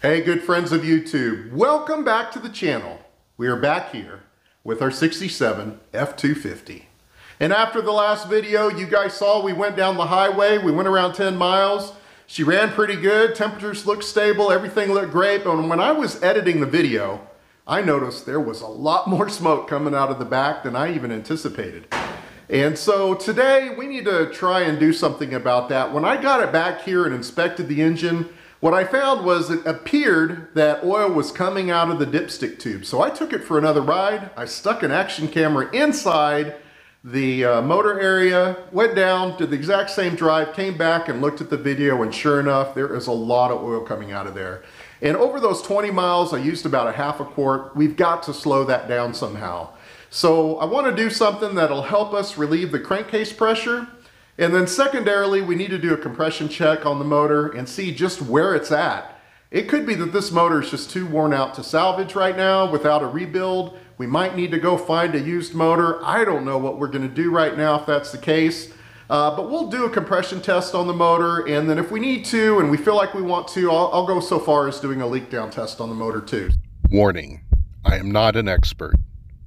Hey good friends of YouTube, welcome back to the channel. We are back here with our 67 F250. And after the last video you guys saw, we went down the highway, we went around 10 miles. She ran pretty good, temperatures looked stable, everything looked great. But when I was editing the video, I noticed there was a lot more smoke coming out of the back than I even anticipated. And so today we need to try and do something about that. When I got it back here and inspected the engine, what I found was it appeared that oil was coming out of the dipstick tube. So I took it for another ride. I stuck an action camera inside the motor area, went down, did the exact same drive, came back and looked at the video, and sure enough, there is a lot of oil coming out of there. And over those 20 miles, I used about a half a quart. We've got to slow that down somehow. So I want to do something that'll help us relieve the crankcase pressure. And then secondarily, we need to do a compression check on the motor and see just where it's at. It could be that this motor is just too worn out to salvage right now without a rebuild. We might need to go find a used motor. I don't know what we're going to do right now if that's the case. But we'll do a compression test on the motor, and then if we need to and we feel like we want to, I'll go so far as doing a leak down test on the motor too. Warning, I am not an expert.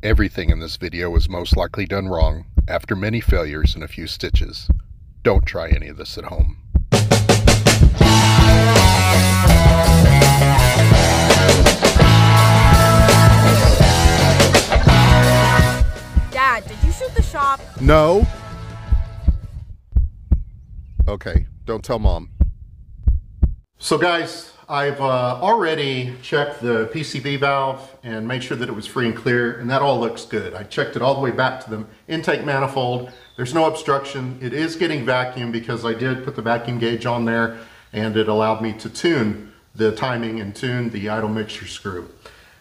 Everything in this video was most likely done wrong after many failures and a few stitches. Don't try any of this at home. Dad, did you shoot the shop? No. Okay, don't tell Mom. So guys, I've already checked the PCV valve and made sure that it was free and clear, and that all looks good. I checked it all the way back to the intake manifold. There's no obstruction. It is getting vacuum because I did put the vacuum gauge on there, and it allowed me to tune the timing and tune the idle mixture screw.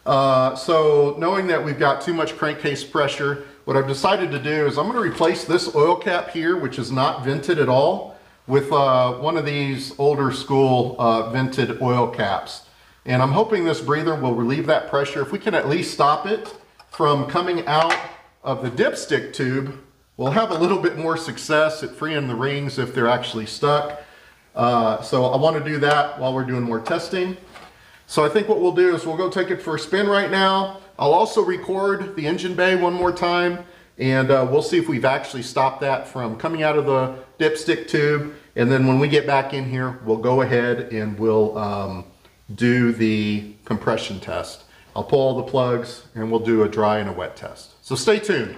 So knowing that we've got too much crankcase pressure, what I've decided to do is I'm going to replace this oil cap here, which is not vented at all, with one of these older school vented oil caps. And I'm hoping this breather will relieve that pressure. If we can at least stop it from coming out of the dipstick tube, we'll have a little bit more success at freeing the rings if they're actually stuck. So I want to do that while we're doing more testing. So I think what we'll do is we'll go take it for a spin right now. I'll also record the engine bay one more time, and we'll see if we've actually stopped that from coming out of the dipstick tube. And then when we get back in here, we'll go ahead and we'll do the compression test. I'll pull all the plugs and we'll do a dry and a wet test. So stay tuned.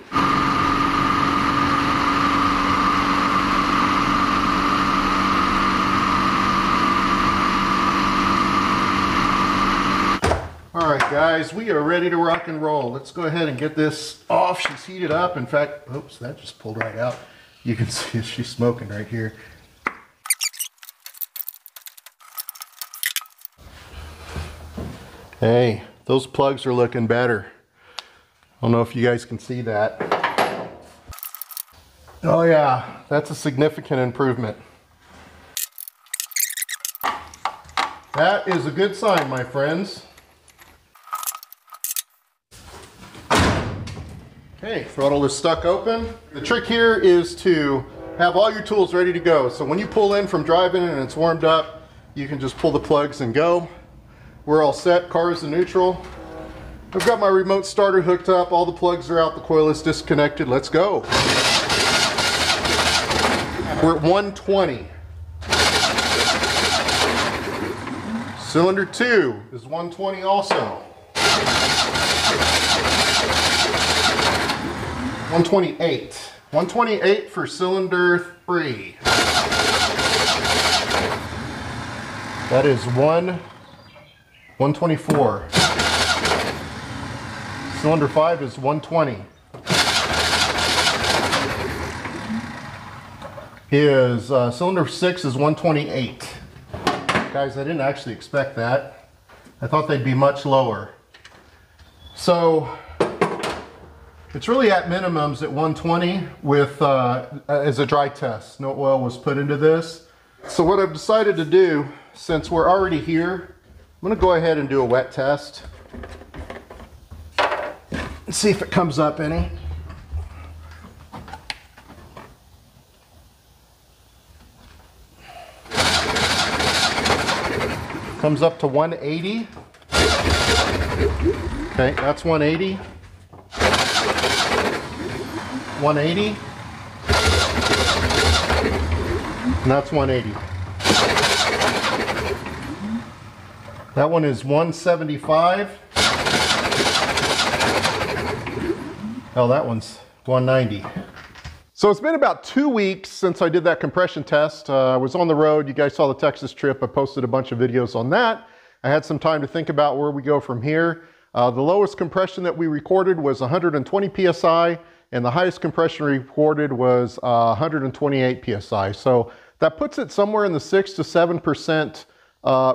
All right, guys, we are ready to rock and roll. Let's go ahead and get this off. She's heated up. In fact, oops, that just pulled right out. You can see she's smoking right here. Hey, those plugs are looking better. I don't know if you guys can see that. Oh yeah, that's a significant improvement. That is a good sign, my friends. Okay, throttle is stuck open. The trick here is to have all your tools ready to go. So when you pull in from driving and it's warmed up, you can just pull the plugs and go. We're all set, car is in neutral. I've got my remote starter hooked up, all the plugs are out, the coil is disconnected, let's go. We're at 120. Cylinder 2 is 120 also. 128. 128 for cylinder 3. That is 124. Cylinder 5 is 120. Cylinder 6 is 128. Guys, I didn't actually expect that. I thought they'd be much lower. So it's really at minimums at 120 with as a dry test. No oil was put into this. So what I've decided to do, since we're already here, I'm going to go ahead and do a wet test and see if it comes up any. Comes up to 180. Okay, that's 180. 180. And that's 180. That one is 175. Oh, that one's 190. So it's been about 2 weeks since I did that compression test. I was on the road. You guys saw the Texas trip. I posted a bunch of videos on that. I had some time to think about where we go from here. The lowest compression that we recorded was 120 PSI, and the highest compression recorded was 128 PSI. So that puts it somewhere in the 6 to 7%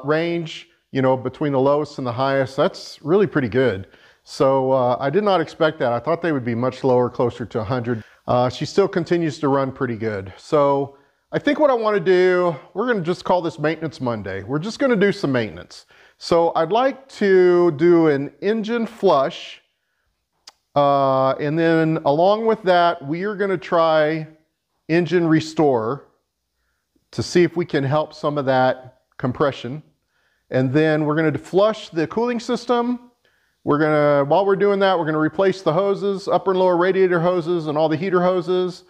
range, you know, between the lowest and the highest. That's really pretty good. So I did not expect that. I thought they would be much lower, closer to 100. She still continues to run pretty good. So I think what I want to do, we're going to just call this Maintenance Monday. We're just going to do some maintenance. So I'd like to do an engine flush. And then along with that, we are going to try engine restore to see if we can help some of that compression. And then we're going to flush the cooling system. While we're doing that, we're going to replace the hoses, upper and lower radiator hoses and all the heater hoses.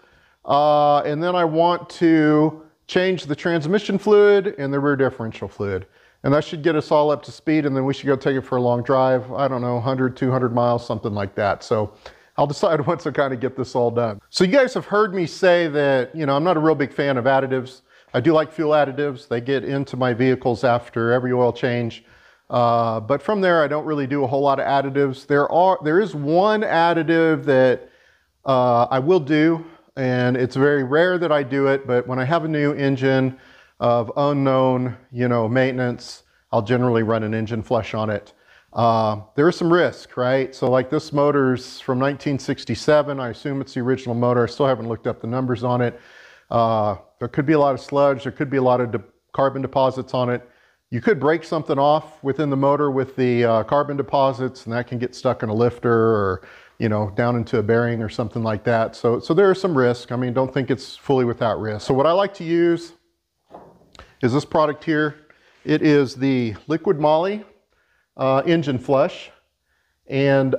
And then I want to change the transmission fluid and the rear differential fluid. And that should get us all up to speed, and then we should go take it for a long drive. I don't know, 100, 200 miles, something like that. So I'll decide once I kind of get this all done. So you guys have heard me say that, you know, I'm not a real big fan of additives. I do like fuel additives. They get into my vehicles after every oil change. But from there, I don't really do a whole lot of additives. There is one additive that I will do, and it's very rare that I do it, but when I have a new engine of unknown, you know, maintenance, I'll generally run an engine flush on it. There is some risk, right? So like this motor's from 1967. I assume it's the original motor. I still haven't looked up the numbers on it. There could be a lot of sludge. There could be a lot of carbon deposits on it. You could break something off within the motor with the carbon deposits, and that can get stuck in a lifter or, you know, down into a bearing or something like that. So there is some risk. I mean, don't think it's fully without risk. So what I like to use is this product here. It is the Liquid Moly engine flush. And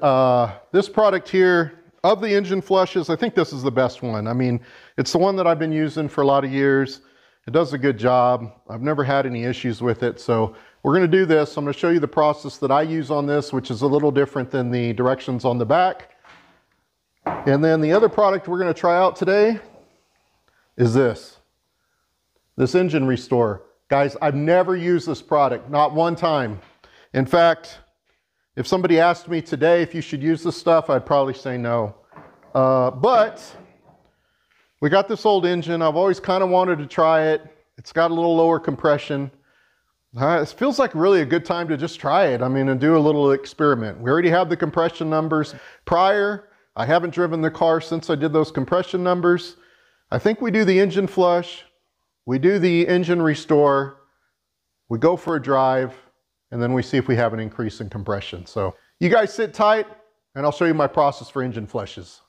this product here, of the engine flushes, I think this is the best one. I mean, it's the one that I've been using for a lot of years. It does a good job. I've never had any issues with it. So we're going to do this. I'm going to show you the process that I use on this, which is a little different than the directions on the back. And then the other product we're going to try out today is this engine restore. Guys, I've never used this product, not one time. In fact, if somebody asked me today if you should use this stuff, I'd probably say no. But we got this old engine. I've always kind of wanted to try it. It's got a little lower compression. It feels like really a good time to just try it. I mean, and do a little experiment. We already have the compression numbers prior. I haven't driven the car since I did those compression numbers. I think we do the engine flush. We do the engine restore. We go for a drive, and then we see if we have an increase in compression. So you guys sit tight, and I'll show you my process for engine flushes.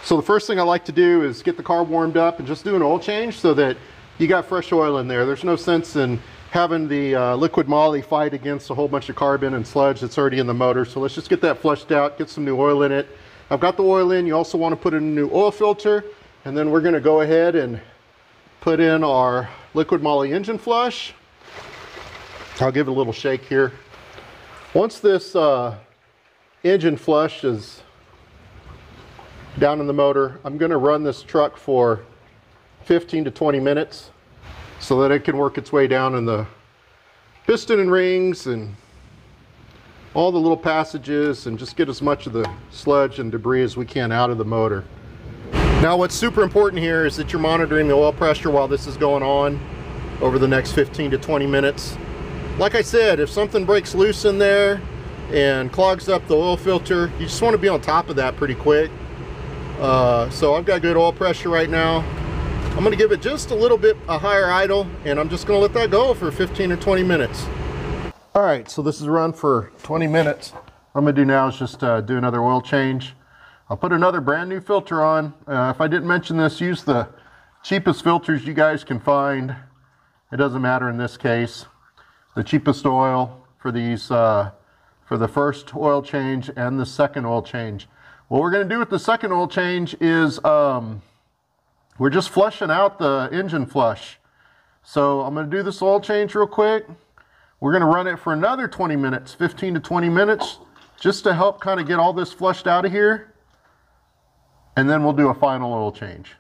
So the first thing I like to do is get the car warmed up and just do an oil change so that you got fresh oil in there. There's no sense in having the Liquid Moly fight against a whole bunch of carbon and sludge that's already in the motor. So let's just get that flushed out, get some new oil in it. I've got the oil in. You also want to put in a new oil filter, and then we're going to go ahead and put in our Liquid Moly engine flush. I'll give it a little shake here. Once this engine flush is down in the motor, I'm going to run this truck for 15 to 20 minutes so that it can work its way down in the piston and rings and all the little passages and just get as much of the sludge and debris as we can out of the motor. Now what's super important here is that you're monitoring the oil pressure while this is going on over the next 15 to 20 minutes. Like I said, if something breaks loose in there and clogs up the oil filter, you just want to be on top of that pretty quick. So I've got good oil pressure right now. I'm going to give it just a little bit a higher idle, and I'm just going to let that go for 15 or 20 minutes. All right, so this is run for 20 minutes. What I'm going to do now is just do another oil change. I'll put another brand new filter on. If I didn't mention this, use the cheapest filters you guys can find. It doesn't matter in this case. the cheapest oil for these, for the first oil change and the second oil change. What we're going to do with the second oil change is we're just flushing out the engine flush. So I'm going to do this oil change real quick. We're going to run it for another 20 minutes, 15 to 20 minutes, just to help kind of get all this flushed out of here. And then we'll do a final oil change.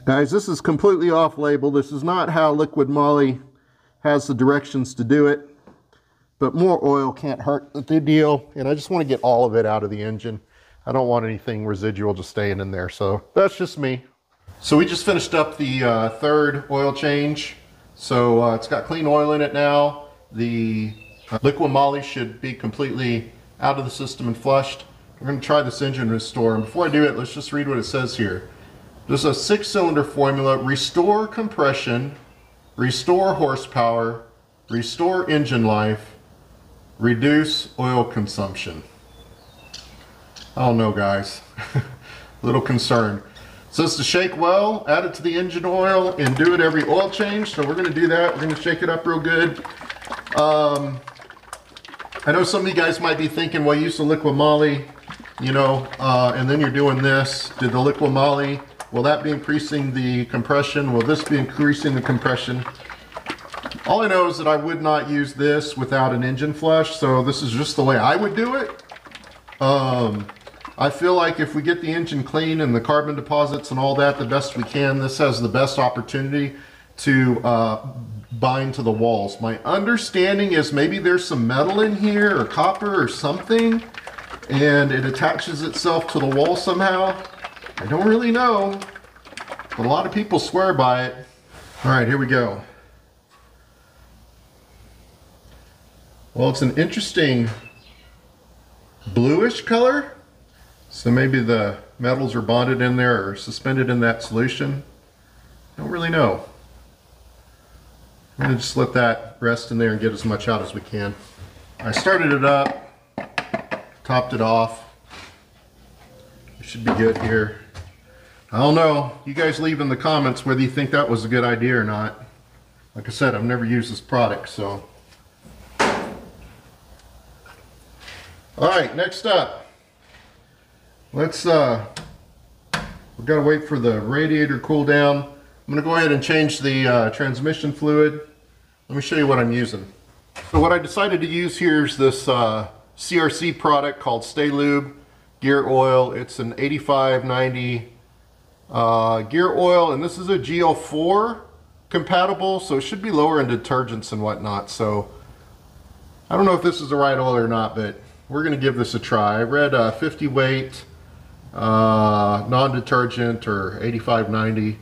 Guys, this is completely off label. This is not how Liquid Moly has the directions to do it. But more oil can't hurt the deal. And I just want to get all of it out of the engine. I don't want anything residual just staying in there. So that's just me. So we just finished up the third oil change. So it's got clean oil in it now. The Liquid Moly should be completely out of the system and flushed. We're going to try this engine restore. And before I do it, let's just read what it says here. This is a 6-cylinder formula. Restore compression, restore horsepower, restore engine life, reduce oil consumption. I don't know, guys. A little concerned. It says to shake well, add it to the engine oil, and do it every oil change. So we're going to do that. We're going to shake it up real good. I know some of you guys might be thinking, well, use the Liquid Moly, you know, and then you're doing this. Did the Liquid Moly, will that be increasing the compression? Will this be increasing the compression? All I know is that I would not use this without an engine flush, so this is just the way I would do it. I feel like if we get the engine clean and the carbon deposits and all that the best we can, this has the best opportunity to bind to the walls. My understanding is maybe there's some metal in here or copper or something, and it attaches itself to the wall somehow. I don't really know, but a lot of people swear by it. All right, here we go. Well, it's an interesting bluish color. So maybe the metals are bonded in there or suspended in that solution. Don't really know. I'm going to just let that rest in there and get as much out as we can. I started it up, topped it off. It should be good here. I don't know. You guys leave in the comments whether you think that was a good idea or not. Like I said, I've never used this product, so. All right, next up. Let's, we've got to wait for the radiator to cool down. I'm going to go ahead and change the transmission fluid. Let me show you what I'm using. So what I decided to use here is this CRC product called Stay Lube gear oil. It's an 8590 gear oil, and this is a GL4 compatible, so it should be lower in detergents and whatnot. So I don't know if this is the right oil or not, but we're going to give this a try. I read 50 weight, non-detergent, or 8590.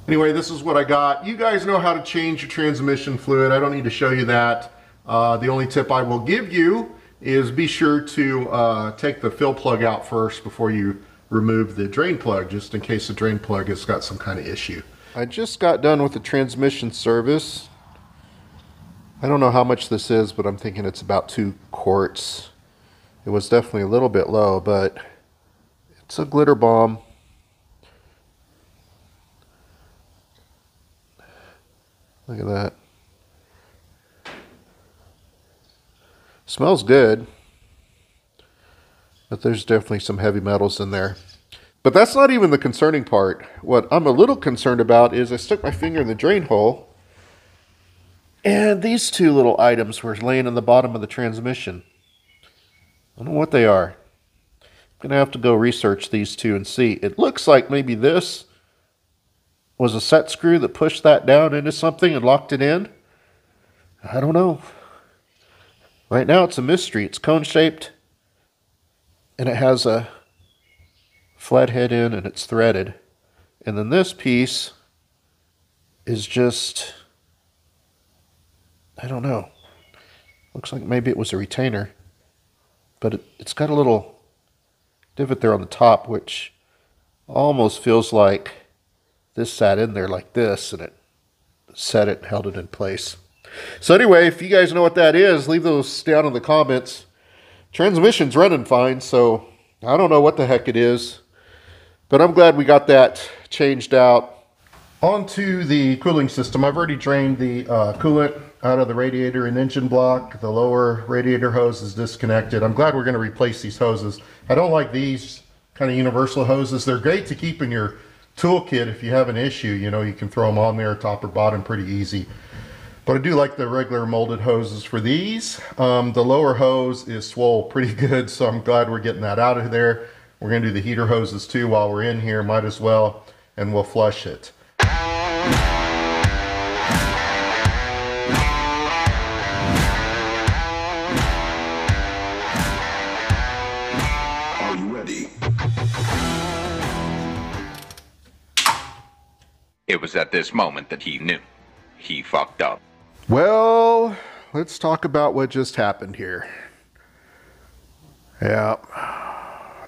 Anyway, this is what I got. You guys know how to change your transmission fluid. I don't need to show you that. The only tip I will give you is be sure to take the fill plug out first before you remove the drain plug, just in case the drain plug has got some kind of issue. I just got done with the transmission service. I don't know how much this is, but I'm thinking it's about 2 quarts. It was definitely a little bit low, but it's a glitter bomb. Look at that. Smells good, but there's definitely some heavy metals in there. But that's not even the concerning part. What I'm a little concerned about is I stuck my finger in the drain hole, and these 2 little items were laying in the bottom of the transmission. I don't know what they are. I'm going to have to go research these 2 and see. It looks like maybe this was a set screw that pushed that down into something and locked it in. I don't know. Right now it's a mystery. It's cone-shaped, and it has a flat head in, and it's threaded. And then this piece is just, I don't know. Looks like maybe it was a retainer, but it's got a little divot there on the top, which almost feels like this sat in there like this, and it set it and held it in place. So anyway, if you guys know what that is, leave those down in the comments. Transmission's running fine, so I don't know what the heck it is, but I'm glad we got that changed out. On to the cooling system. I've already drained the coolant out of the radiator and engine block. The lower radiator hose is disconnected. I'm glad we're going to replace these hoses. I don't like these kind of universal hoses. They're great to keep in your toolkit if you have an issue. You know, you can throw them on there top or bottom pretty easy. But I do like the regular molded hoses for these. The lower hose is swole pretty good, so I'm glad we're getting that out of there. We're going to do the heater hoses too while we're in here, might as well, and we'll flush it. Are you ready? It was at this moment that he knew. He fucked up. Well, let's talk about what just happened here. Yeah,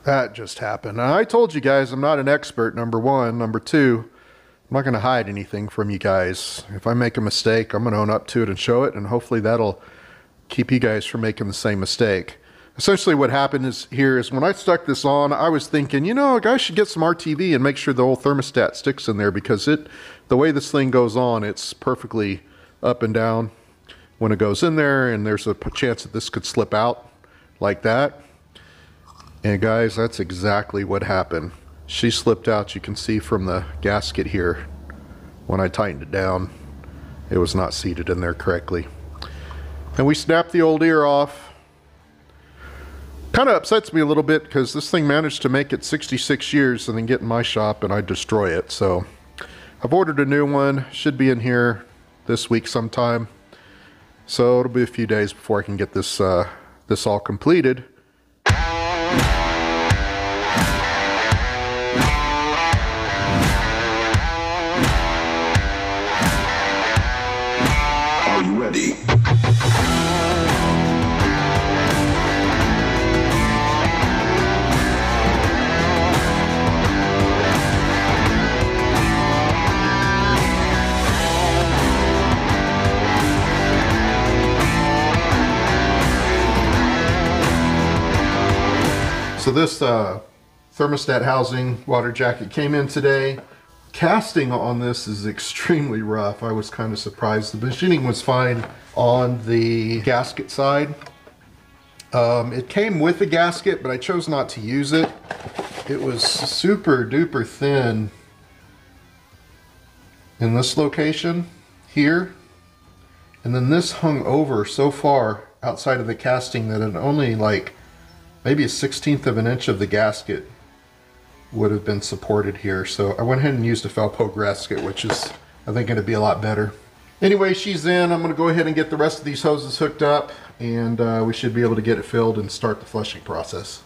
that just happened. Now, I told you guys I'm not an expert, number one. Number two, I'm not going to hide anything from you guys. If I make a mistake, I'm going to own up to it and show it, and hopefully that'll keep you guys from making the same mistake. Essentially what happened is when I stuck this on, I was thinking, you know, a guy should get some RTV and make sure the whole thermostat sticks in there, because the way this thing goes on, it's perfectly up and down when it goes in there, and there's a chance that this could slip out like that. And guys, that's exactly what happened. She slipped out. You can see from the gasket here when I tightened it down, it was not seated in there correctly. And we snapped the old ear off. Kind of upsets me a little bit because this thing managed to make it 66 years and then get in my shop and I destroy it. So I've ordered a new one, should be in here this week sometime. So it'll be a few days before I can get this this all completed. Are you ready? So this thermostat housing water jacket came in today. Casting on this is extremely rough. I was kind of surprised. The machining was fine on the gasket side. It came with a gasket, but I chose not to use it. It was super duper thin in this location here. And then this hung over so far outside of the casting that it only like maybe a 1/16 of an inch of the gasket would have been supported here. So I went ahead and used a Felpo gasket, which is, I think, going to be a lot better. Anyway, she's in. I'm going to go ahead and get the rest of these hoses hooked up, and we should be able to get it filled and start the flushing process.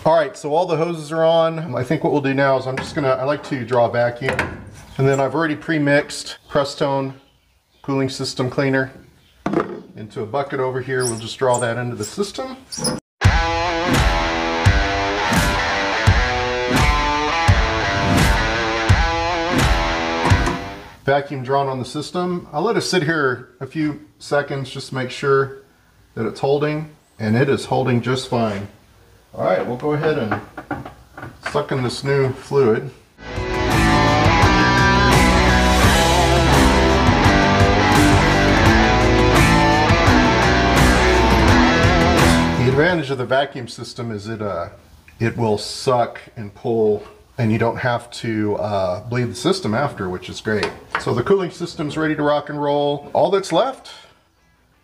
All right, so all the hoses are on. I think what we'll do now is I like to draw a vacuum. And then I've already pre-mixed Prestone cooling system cleaner into a bucket over here. We'll just draw that into the system. Vacuum drawn on the system. I'll let it sit here a few seconds just to make sure that it's holding, and it is holding just fine. All right, we'll go ahead and suck in this new fluid. The advantage of the vacuum system is it will suck and pull, and you don't have to bleed the system after, which is great. So the cooling system's ready to rock and roll. All that's left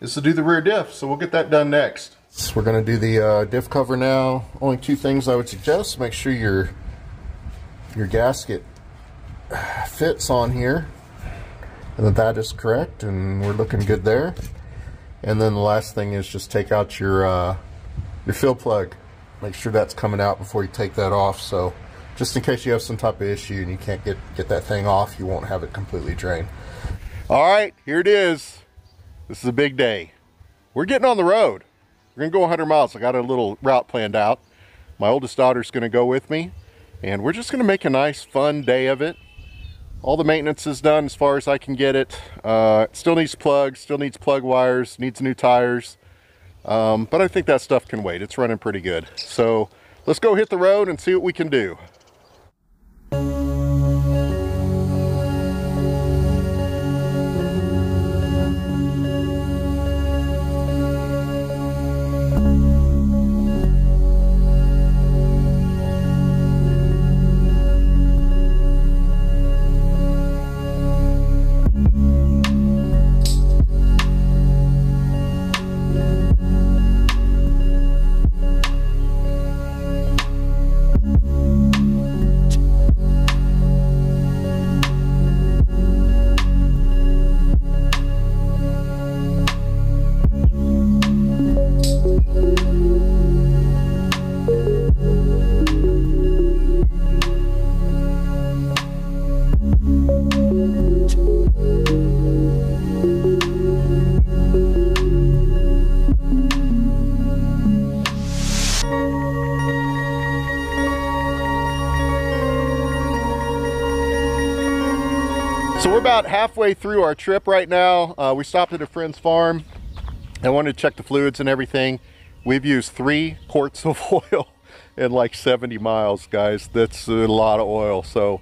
is to do the rear diff, so we'll get that done next. So we're going to do the diff cover now. Only two things I would suggest: make sure your gasket fits on here, and that is correct, and we're looking good there. And then the last thing is just take out your fill plug. Make sure that's coming out before you take that off, so just in case you have some type of issue and you can't get that thing off, you won't have it completely drained. All right, here it is. This is a big day. We're getting on the road. We're gonna go 100 miles. I got a little route planned out. My oldest daughter's gonna go with me, and we're just gonna make a nice fun day of it. All the maintenance is done as far as I can get it. It still needs plugs, still needs plug wires, needs new tires. But I think that stuff can wait. It's running pretty good. So let's go hit the road and see what we can do. So we're about halfway through our trip right now. We stopped at a friend's farm. I wanted to check the fluids and everything. We've used 3 quarts of oil in like 70 miles, guys. That's a lot of oil. So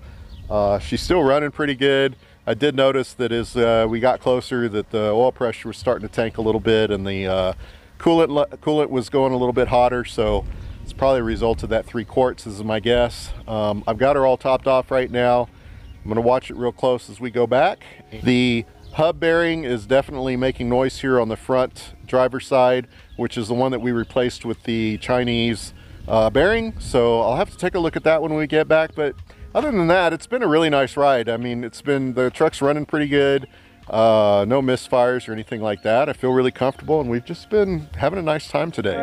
she's still running pretty good. I did notice that as we got closer that the oil pressure was starting to tank a little bit, and the coolant was going a little bit hotter. So it's probably a result of that 3 quarts, is my guess. I've got her all topped off right now. I'm going to watch it real close as we go back. The hub bearing is definitely making noise here on the front driver's side, which is the one that we replaced with the Chinese bearing. So I'll have to take a look at that when we get back. But other than that, it's been a really nice ride. I mean, the truck's running pretty good. No misfires or anything like that. I feel really comfortable, and we've just been having a nice time today.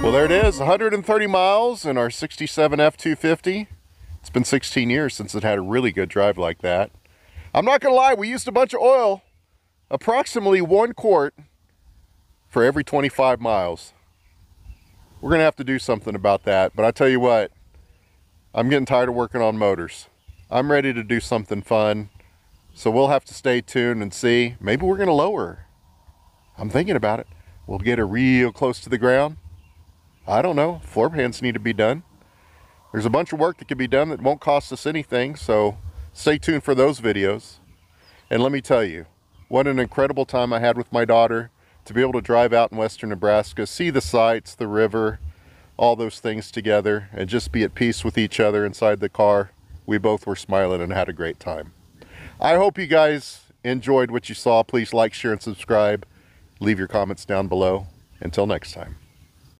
Well, there it is, 130 miles in our 67 F250. It's been 16 years since it had a really good drive like that. I'm not gonna lie, we used a bunch of oil, approximately 1 quart for every 25 miles. We're gonna have to do something about that, but I tell you what, I'm getting tired of working on motors. I'm ready to do something fun, so we'll have to stay tuned and see. Maybe we're gonna lower. I'm thinking about it. We'll get her real close to the ground. I don't know, floor pans need to be done. There's a bunch of work that can be done that won't cost us anything, so stay tuned for those videos. And let me tell you, what an incredible time I had with my daughter to be able to drive out in western Nebraska, see the sights, the river, all those things together, and just be at peace with each other inside the car. We both were smiling and had a great time. I hope you guys enjoyed what you saw. Please like, share, and subscribe. Leave your comments down below. Until next time.